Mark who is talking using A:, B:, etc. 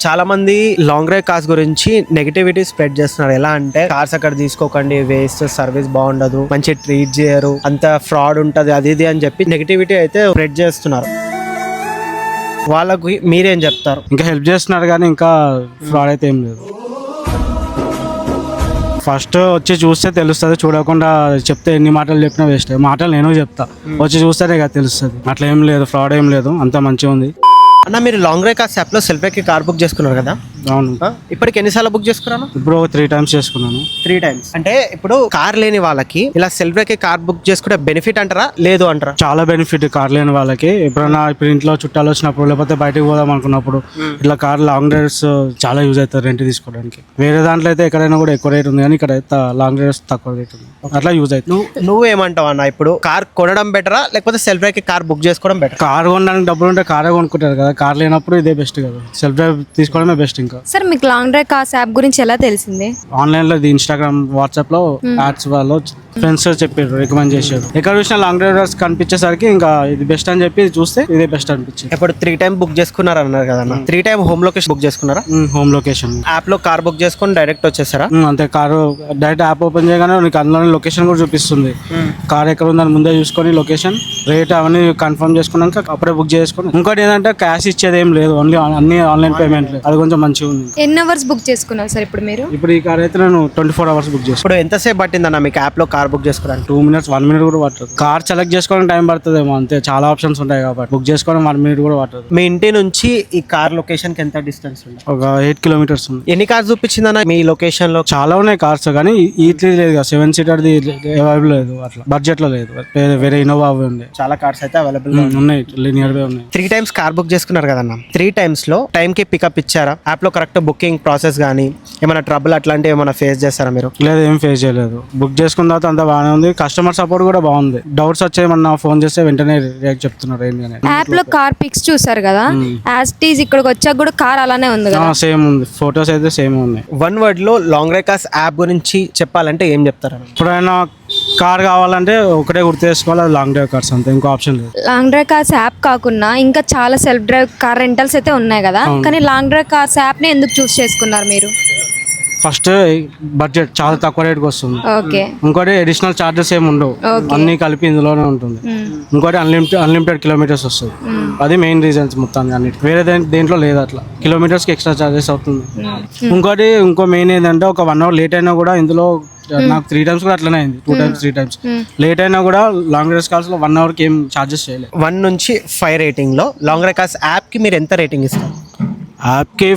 A: చాలా మంది long drive cars గురించి నెగటివిటీ స్ప్రెడ్ చేస్తున్నారు. ఎలా అంటే కార్స్ అక్కడ తీసుకోకండి, వేస్ట్, సర్వీస్ బాగుండదు, మంచి ట్రీట్ చేయరు, అంత ఫ్రాడ్ ఉంటది, అది ఇది అని చెప్పి నెగటివిటీ అయితే స్ప్రెడ్ చేస్తున్నారు. వాళ్ళకి మీరేం చెప్తారు?
B: ఇంకా హెల్ప్ చేస్తున్నారు కానీ ఇంకా ఫ్రాడ్ అయితే ఏం లేదు. ఫస్ట్ వచ్చి చూస్తే తెలుస్తుంది, చూడకుండా చెప్తే ఎన్ని మాటలు చెప్పినా వేస్ట్. మాటలు నేను చెప్తా, వచ్చి చూస్తేనే కదా తెలుస్తుంది. అట్లా ఏం లేదు, ఫ్రాడ్ ఏం లేదు, అంతా మంచిగా ఉంది.
A: అన్న, మీరు లాంగ్ డ్రైవ్ కార్స్ యాప్ లో సెల్ఫ్ కి కార్ బుక్ చేసుకున్నారు కదా?
B: అవును.
A: ఇప్పటికి ఎన్నిసార్లు బుక్ చేసుకున్నాను?
B: ఇప్పుడు 3 times చేసుకున్నాను.
A: 3 times. అంటే ఇప్పుడు కార్ లేని వాళ్ళకి ఇలా సెల్ఫ్ కి కార్ బుక్ చేసుకుంటే బెనిఫిట్ అంటారా, లేదు అంటారా?
B: చాలా బెనిఫిట్ కార్ లేని వాళ్ళకి. ఎప్పుడైనా ఇప్పుడు ఇంట్లో చుట్టాలు వచ్చినప్పుడు, లేకపోతే బయటకు పోదాం అనుకున్నప్పుడు ఇట్లా కార్ లాంగ్ డ్రైవ్స్ చాలా యూజ్ అవుతారు రెంట్ తీసుకోవడానికి. వేరే దాంట్లో అయితే ఎక్కడైనా కూడా ఎక్కువ రేట్ ఉంది, కానీ ఇక్కడ లాంగ్ డ్రైవ్స్ తక్కువ రేట్ ఉంది, అట్లా యూజ్ అవుతుంది.
A: నువ్వేమంటావు అన్న? ఇప్పుడు కార్ కొనడం బెటరా, లేకపోతే సెల్ఫ్ కి కార్ బుక్ చేసుకోవడం బెటర్?
B: కార్ కొనడానికి డబ్బులు ఉంటే కారే కొనుక్కుంటారు కదా, కార్ లేనప్పుడు ఇదే బెస్ట్ కదా, సెల్ఫ్ డ్రైవ్ తీసుకోవడమే బెస్ట్. ఇంకా
C: సార్, మీకు లాంగ్ డ్రైవ్ కార్స్ యాప్ గురించి ఎలా తెలిసింది?
B: ఆన్లైన్ లో, ఇన్స్టాగ్రామ్, వాట్సాప్ లో యాడ్స్ వాళ్ళు ఫ్రెండ్స్ చెప్పారు, రికమెండ్ చేశారు. ఎక్కడ చూసినా లాంగ్ డ్రైవర్స్ కనిపించేసరికి ఇంకా ఇది బెస్ట్ అని చెప్పి చూస్తే ఇదే బెస్ట్ అనిపించింది.
A: ఇప్పుడు 3 times బుక్ చేసుకున్నారు అన్నారు కదా, 3 times హోమ్ లొకేషన్ బుక్ చేసుకున్నారా?
B: హోమ్ లొకేషన్
A: యాప్ లో కార్ బుక్ చేసుకుని డైరెక్ట్ వచ్చేసారా?
B: అంతే. కారు డైరెక్ట్ యాప్ ఓపెన్ చేయగానే నీకు అందులోనే లొకేషన్ కూడా చూపిస్తుంది. కార్ ఎక్కడ ఉందని ముందే చూసుకొని లొకేషన్, రేట్ అవన్నీ కన్ఫర్మ్ చేసుకున్నాక అప్పుడే బుక్ చేసుకుని. ఇంకోటి ఏంటంటే క్యాష్ ఇచ్చేది ఏం లేదు, ఓన్లీ అన్ని ఆన్లైన్ పేమెంట్. అది కొంచెం మంచిగా ఉంది.
C: ఎన్ని అవర్స్ బుక్ చేసుకున్నారు సార్ ఇప్పుడు మీరు?
B: ఇప్పుడు ఈ కార్ అయితే నేను 24 hours బుక్ చేసుకున్నాను.
A: ఇప్పుడు ఎంతసేపు పట్టిందన్న మీకు యాప్ లో కార్ బుక్ చేసుకోవడానికి?
B: 2 minutes, 1 minute కూడా పట్టదు. కార్ సెలెక్ట్ చేసుకోవడానికి టైం పడుతుందేమో అంతే, చాలా ఆప్షన్స్ ఉంటాయి కాబట్టి బుక్ చేసుకోవడం 1 minute కూడా పట్టదు.
A: మీ ఇంటి నుంచి ఈ కార్ లొకేషన్ కి ఎంత డిస్టెన్స్ ఉంది?
B: ఒక 8 kilometers ఉంది.
A: ఎన్ని కార్స్ చూపించిందన్న మీ లొకేషన్ లో?
B: చాలా ఉన్నాయి కార్స్, కానీ ఈ3 లేదు కదా, 7-seater అవైలబుల్ లేదు, అట్లా బడ్జెట్ లో లేదు. వేరే ఇన్నోవా ఉంది.
A: చాలా కార్స్ అయితే అవైలబుల్
B: ఉన్నాయి, నియర్ బై ఉన్నాయి.
A: 3 times కార్ బుక్ చేసుకున్నారు కదన్న, 3 times లో టైం కి పికప్ ఇచ్చారా? యాప్ లో కరెక్ట్ బుకింగ్ ప్రాసెస్ కానీ ఏమైనా ట్రబుల్ అట్లాంటివి ఏమైనా ఫేస్ చేస్తారా మీరు?
B: లేదు, ఏం ఫేస్ చేయలేదు. బుక్ చేసుకున్న తర్వాత అంతా బాగానే ఉంది. కస్టమర్ సపోర్ట్ కూడా బాగుంది. డౌట్స్ వచ్చేయమన్నా ఫోన్ చేస్తే వెంటనే రియాక్ట్ చెప్తున్నారు. ఏంటి అని
C: యాప్ లో కార్ పిక్స్ చూసారు కదా, యాజ్ ఇట్ ఈజ్ ఇక్కడికి వచ్చాక కూడా కార్ అలానే ఉంది కదా?
B: సేమ్ ఉంది, ఫొటోస్ అయితే సేమ్ ఉన్నాయి.
A: 1 word లో లాంగ్ డ్రైవ్ కార్స్ యాప్ గురించి చెప్పాలంటే ఏం చెప్తారు?
B: ఎప్పుడైనా కార్ కావాలంటే ఒకటే గుర్తు చేసుకోవాలి, అది లాంగ్ డ్రైవ్ కార్స్, అంతే, ఇంకో ఆప్షన్ లేదు.
C: లాంగ్ డ్రైవ్ కార్స్ యాప్ కాకుండా ఇంకా చాలా సెల్ఫ్ డ్రైవ్ కార్ రెంటల్స్ అయితే ఉన్నాయి కదా, కానీ లాంగ్ డ్రైవ్ కార్స్ యాప్ ని ఎందుకు చూస్ చేసుకున్నారు మీరు?
B: ఫస్ట్ బడ్జెట్ చాలా తక్కువ రేట్కి వస్తుంది.
C: ఓకే.
B: ఇంకోటి అడిషనల్ చార్జెస్ ఏమి ఉండవు, అన్ని కలిపి ఇందులోనే ఉంటుంది. ఇంకోటి అన్లిమిటెడ్ కిలోమీటర్స్ వస్తుంది. అది మెయిన్ రీజన్స్ మొత్తానికి అన్నిటి. వేరే దేంట్లో లేదు అట్లా, కిలోమీటర్స్కి ఎక్స్ట్రా చార్జెస్ అవుతుంది. ఇంకో మెయిన్ ఏంటంటే ఒక 1 hour లేట్ అయినా కూడా ఇందులో నాకు 3 times కూడా అట్లనే అయింది. 2 times 3 times లేట్ అయినా కూడా లాంగ్ డ్రైవ్ కార్స్ లో 1 hour కి ఏం చార్జెస్ చేయలేదు.
A: 1 నుంచి 5 రేటింగ్ లో లాంగ్ డ్రైవ్ కార్స్ యాప్ కి మీరు ఎంత రేటింగ్ ఇస్తారు?
B: యాప్ కి